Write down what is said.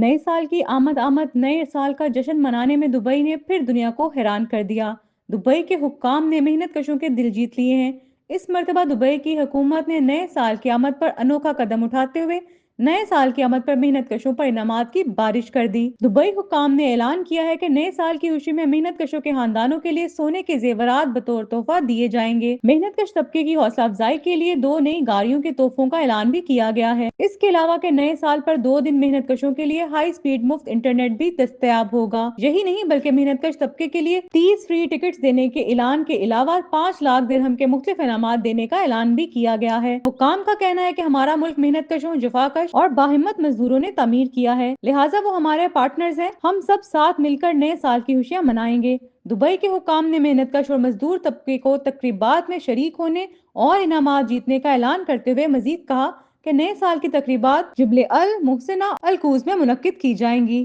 नए साल की आमद आमद नए साल का जश्न मनाने में दुबई ने फिर दुनिया को हैरान कर दिया। दुबई के हुक्काम ने मेहनत कशों के दिल जीत लिए हैं। इस मर्तबा दुबई की हुकूमत ने नए साल की आमद पर अनोखा कदम उठाते हुए नए साल की आमद पर मेहनत कशों पर इनामात की बारिश कर दी। दुबई हुक्काम ने ऐलान किया है कि नए साल की खुशी में मेहनत कशों के खानदानों के लिए सोने के जेवरात बतौर तोहफा दिए जाएंगे। मेहनत कश तबके की हौसला अफजाई के लिए 2 नई गाड़ियों के तोहफों का ऐलान भी किया गया है। इसके अलावा के नए साल पर 2 दिन मेहनत कशों के लिए हाई स्पीड मुफ्त इंटरनेट भी दस्तयाब होगा। यही नहीं बल्कि मेहनत कश तबके के लिए 30 फ्री टिकट्स देने के ऐलान के अलावा 5 लाख दिरहम के मुख्तलिफ इनामात देने का ऐलान भी किया गया है। हुक्काम का कहना है कि हमारा मुल्क मेहनत कशों, जफाकश और बाहिम्मत मजदूरों ने तामीर किया है, लिहाजा वो हमारे पार्टनर्स हैं। हम सब साथ मिलकर नए साल की खुशियां मनाएंगे। दुबई के हुक्काम ने मेहनत कश और मजदूर तबके को तकरीबात में शरीक होने और इनामात जीतने का ऐलान करते हुए मजीद कहा कि नए साल की तकरीबात जुबले अल मुहसिना अल कूज में मुनक्किद की जाएंगी।